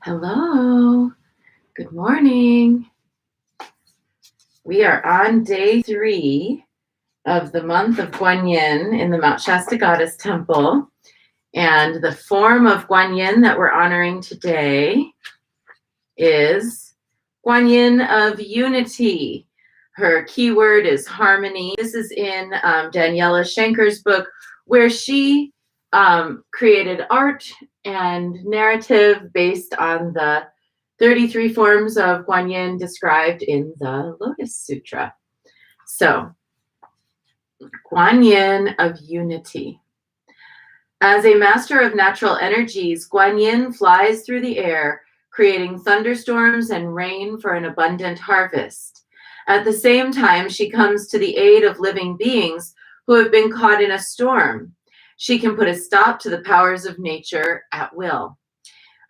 Hello, good morning. We are on day 3 of the month of Guanyin in the Mount Shasta Goddess Temple. And the form of Guanyin that we're honoring today is Guanyin of Unity. Her keyword is harmony. This is in Daniela Schenker's book, where she created art and narrative based on the 33 forms of Guanyin described in the Lotus Sutra. So, Guanyin of Unity. As a master of natural energies, Guanyin flies through the air, creating thunderstorms and rain for an abundant harvest. At the same time, she comes to the aid of living beings who have been caught in a storm. She can put a stop to the powers of nature at will.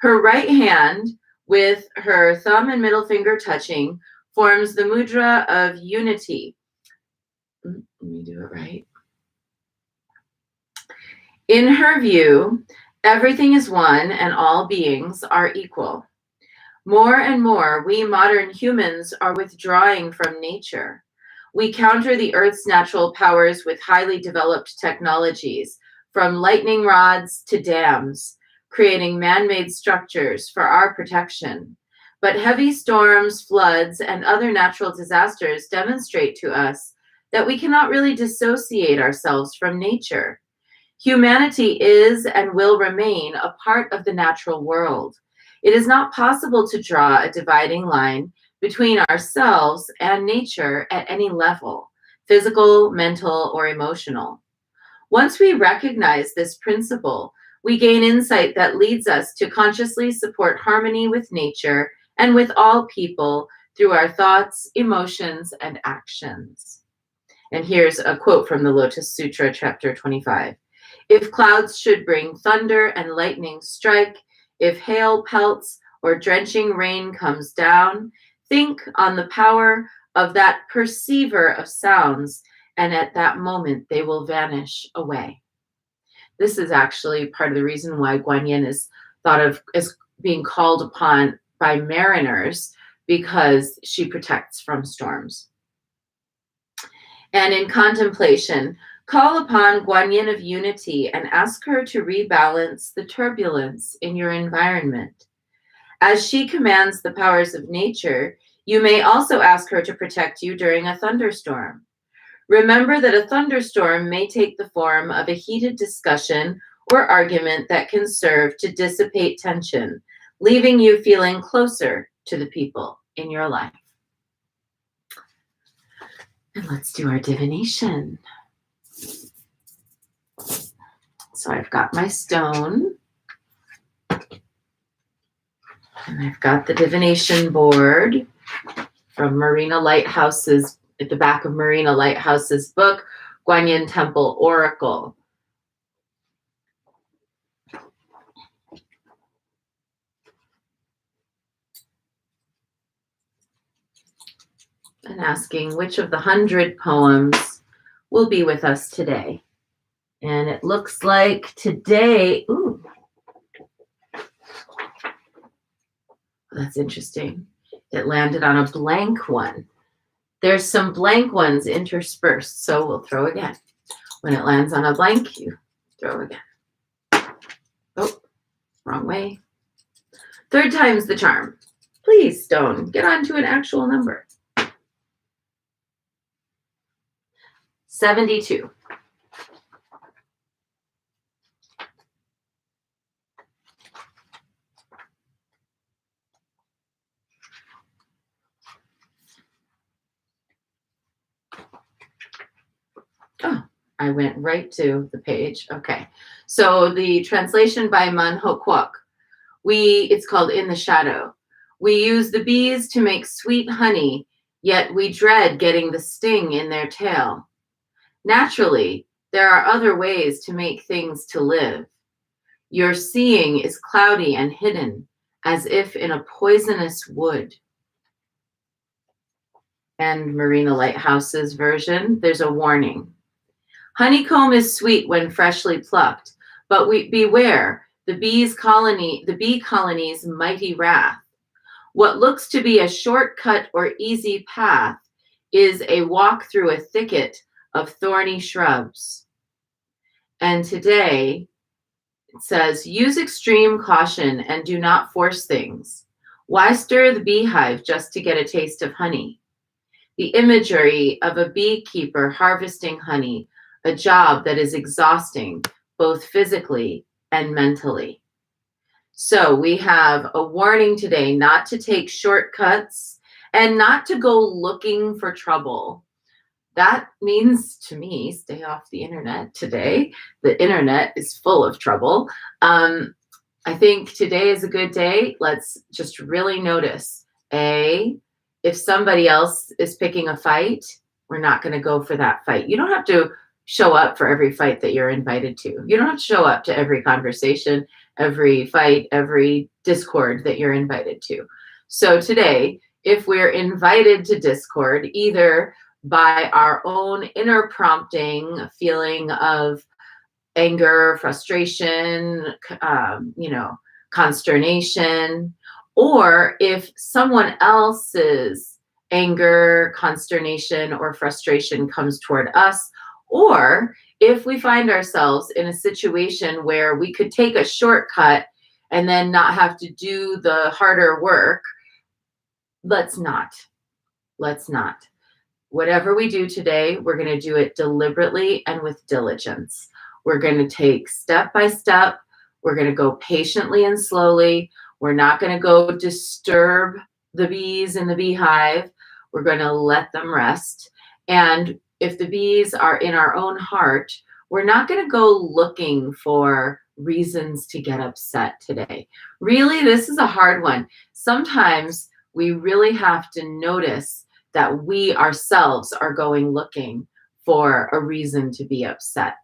Her right hand, with her thumb and middle finger touching, forms the mudra of unity. Let me do it right. In her view, everything is one and all beings are equal. More and more, we modern humans are withdrawing from nature. We counter the Earth's natural powers with highly developed technologies, from lightning rods to dams, creating man-made structures for our protection. But heavy storms, floods, and other natural disasters demonstrate to us that we cannot really dissociate ourselves from nature. Humanity is and will remain a part of the natural world. It is not possible to draw a dividing line between ourselves and nature at any level, physical, mental, or emotional. Once we recognize this principle, we gain insight that leads us to consciously support harmony with nature and with all people through our thoughts, emotions, and actions. And here's a quote from the Lotus Sutra, chapter 25. If clouds should bring thunder and lightning strike, if hail pelts or drenching rain comes down, think on the power of that perceiver of sounds, and at that moment they will vanish away. This is actually part of the reason why Guanyin is thought of as being called upon by mariners, because she protects from storms. And in contemplation, call upon Guanyin of Unity and ask her to rebalance the turbulence in your environment. As she commands the powers of nature, you may also ask her to protect you during a thunderstorm. Remember that a thunderstorm may take the form of a heated discussion or argument that can serve to dissipate tension, leaving you feeling closer to the people in your life. And let's do our divination. So I've got my stone, and I've got the divination board from Marina Lighthouse's, at the back of Marina Lighthouse's book, Guanyin Temple Oracle. And asking which of the 100 poems will be with us today. And it looks like today, ooh, that's interesting. It landed on a blank one. There's some blank ones interspersed, so we'll throw again. When it lands on a blank, you throw again. Oh, wrong way. Third time's the charm. Please, stone, get on to an actual number. 72. Oh, I went right to the page. Okay. So the translation by Man Ho Kwok. It's called In the Shadow. We use the bees to make sweet honey, yet we dread getting the sting in their tail. Naturally, there are other ways to make things to live. Your seeing is cloudy and hidden, as if in a poisonous wood. And Marina Lighthouse's version, there's a warning. Honeycomb is sweet when freshly plucked, but beware, the bee colony's mighty wrath. What looks to be a shortcut or easy path is a walk through a thicket of thorny shrubs. And today it says, use extreme caution and do not force things. Why stir the beehive just to get a taste of honey? The imagery of a beekeeper harvesting honey, a job that is exhausting both physically and mentally. So we have a warning today not to take shortcuts and not to go looking for trouble. That means, to me, stay off the internet today. The internet is full of trouble. I think today is a good day. Let's just really notice, if somebody else is picking a fight, we're not going to go for that fight. You don't have to show up for every fight that you're invited to. You don't have to show up to every conversation, every fight, every discord that you're invited to. So today, if we're invited to discord, either by our own inner prompting, feeling of anger, frustration, consternation, or if someone else's anger, consternation, or frustration comes toward us, or if we find ourselves in a situation where we could take a shortcut and then not have to do the harder work, let's not. Whatever we do today, we're going to do it deliberately and with diligence. We're going to take step by step. We're going to go patiently and slowly. We're not going to go disturb the bees in the beehive. We're going to let them rest. And if the bees are in our own heart, we're not going to go looking for reasons to get upset today. Really, this is a hard one. Sometimes we really have to notice that we ourselves are going looking for a reason to be upset.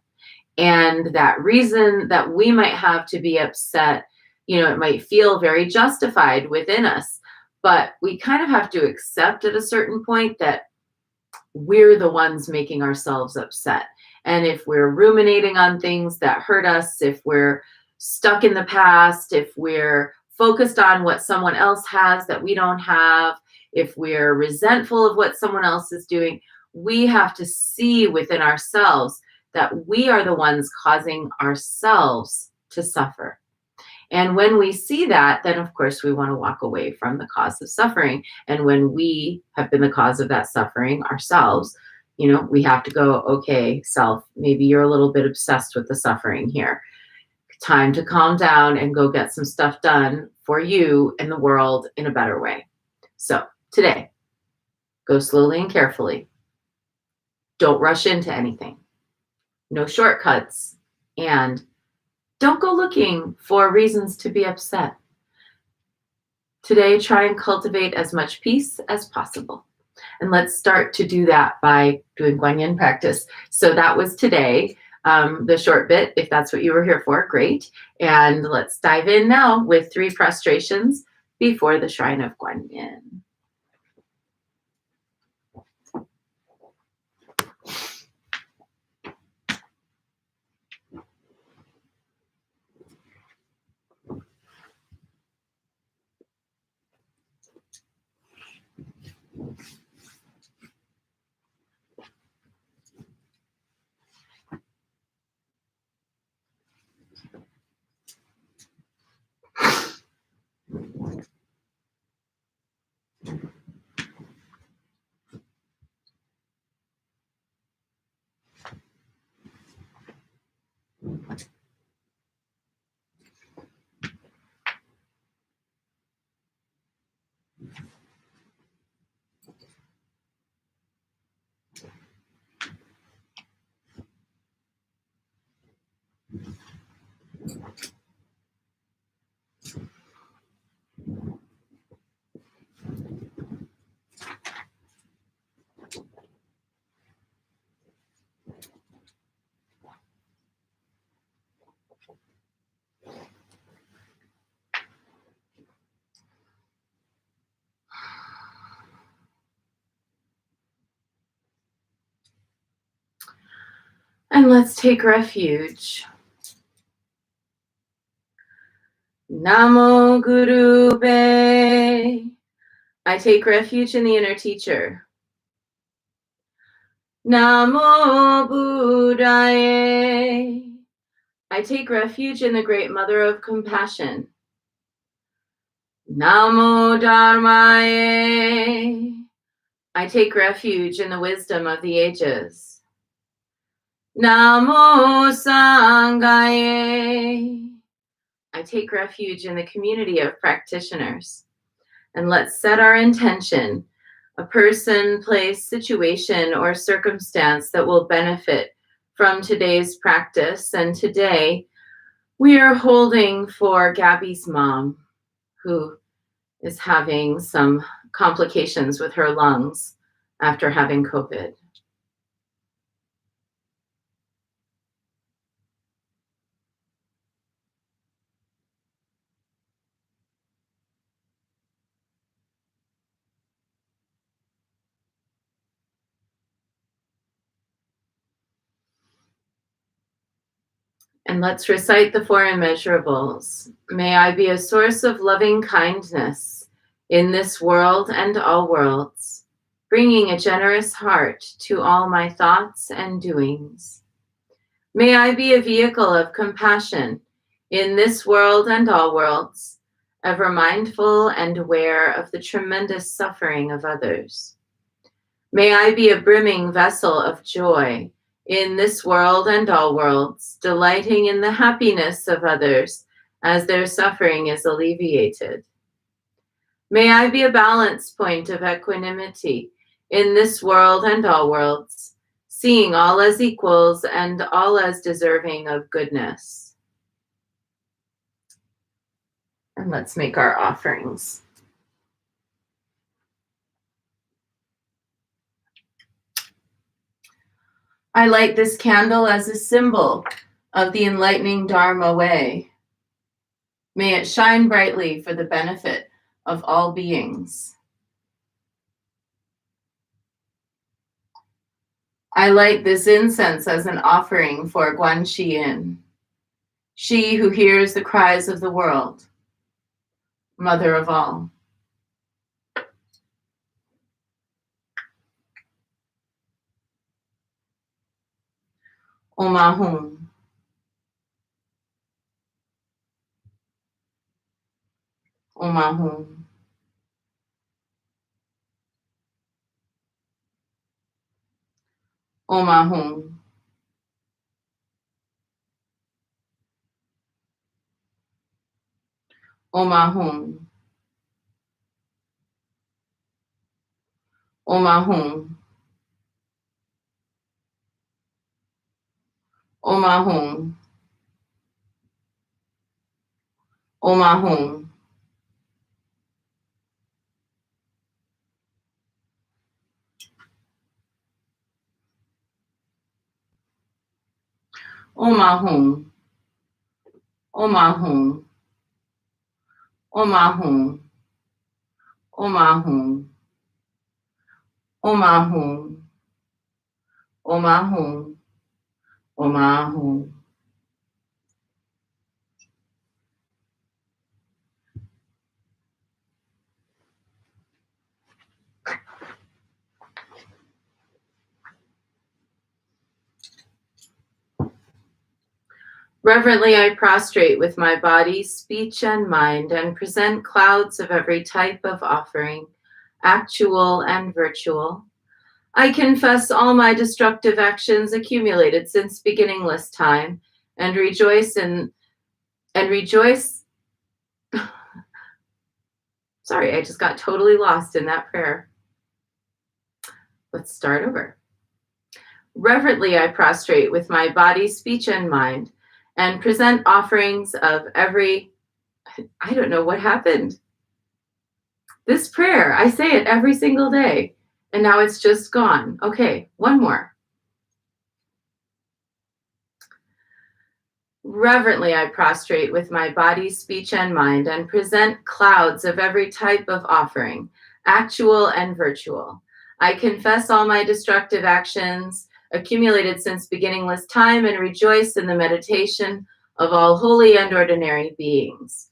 And that reason that we might have to be upset, it might feel very justified within us, but we kind of have to accept at a certain point that we're the ones making ourselves upset. And if we're ruminating on things that hurt us, if we're stuck in the past, if we're focused on what someone else has that we don't have, if we're resentful of what someone else is doing, we have to see within ourselves that we are the ones causing ourselves to suffer. And when we see that, then of course we want to walk away from the cause of suffering. And when we have been the cause of that suffering ourselves, we have to go, okay, self, maybe you're a little bit obsessed with the suffering here. Time to calm down and go get some stuff done for you and the world in a better way. So today, go slowly and carefully. Don't rush into anything. No shortcuts. And don't go looking for reasons to be upset. Today, try and cultivate as much peace as possible. And let's start to do that by doing Guanyin practice. So that was today, the short bit. If that's what you were here for, great. And let's dive in now with 3 prostrations before the Shrine of Guanyin. And let's take refuge Namo Gurube. I take refuge in the inner teacher. Namo Buddhaye. I take refuge in the great mother of compassion. Namo Dharmaye. I take refuge in the wisdom of the ages. Namo Sanghaye. I take refuge in the community of practitioners. And let's set our intention, a person, place, situation, or circumstance that will benefit from today's practice. And today, we are holding for Gabby's mom, who is having some complications with her lungs after having COVID. And let's recite the four immeasurables. May I be a source of loving kindness in this world and all worlds, bringing a generous heart to all my thoughts and doings. May I be a vehicle of compassion in this world and all worlds, ever mindful and aware of the tremendous suffering of others. May I be a brimming vessel of joy in this world and all worlds, delighting in the happiness of others as their suffering is alleviated. May I be a balance point of equanimity in this world and all worlds, seeing all as equals and all as deserving of goodness. And let's make our offerings. I light this candle as a symbol of the enlightening Dharma way. May it shine brightly for the benefit of all beings. I light this incense as an offering for Guanxi Yin, she who hears the cries of the world, mother of all. Om Ahum. Om Ahum. Om Ahum. Om Ahum. Om Ahum. Om Ahum. Om Ahum. Om Ahum. Om Ahum. Om Ahum. Om Ahum. Om Ahum. Om Ahum. Om Ahum. Reverently I prostrate with my body, speech, and mind, and present clouds of every type of offering, actual and virtual. I confess all my destructive actions accumulated since beginningless time, and rejoice. Sorry, I just got totally lost in that prayer. Let's start over. Reverently I prostrate with my body, speech, and mind, and present offerings of every, I don't know what happened. This prayer, I say it every single day, and now it's just gone. Okay, one more. Reverently I prostrate with my body, speech, and mind, and present clouds of every type of offering, actual and virtual. I confess all my destructive actions accumulated since beginningless time, and rejoice in the meditation of all holy and ordinary beings.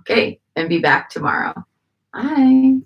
Okay, and be back tomorrow. Bye.